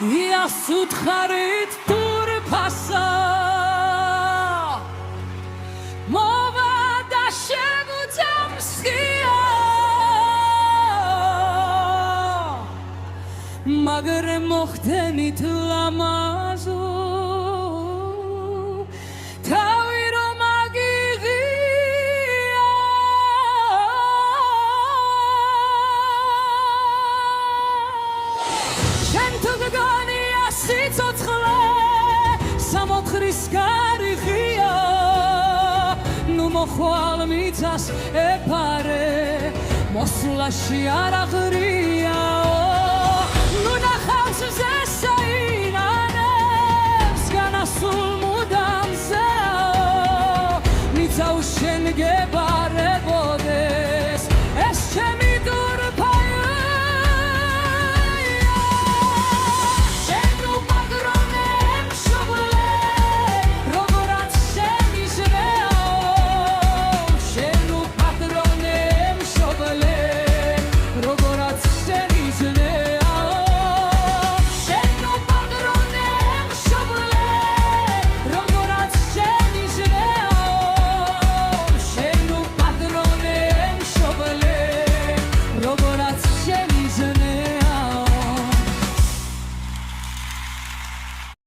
იასუთ ხარით დურფასა მოვა და შეგვძამსხია მაგრამ მოხდენით ლამაზო თავი რომ აგიღია შენ თუ გგონია სიცოცხლე სამოთხრის გარიხია ნუ მოხვალ მიწას ეფარე მოსვლაში არ აღრია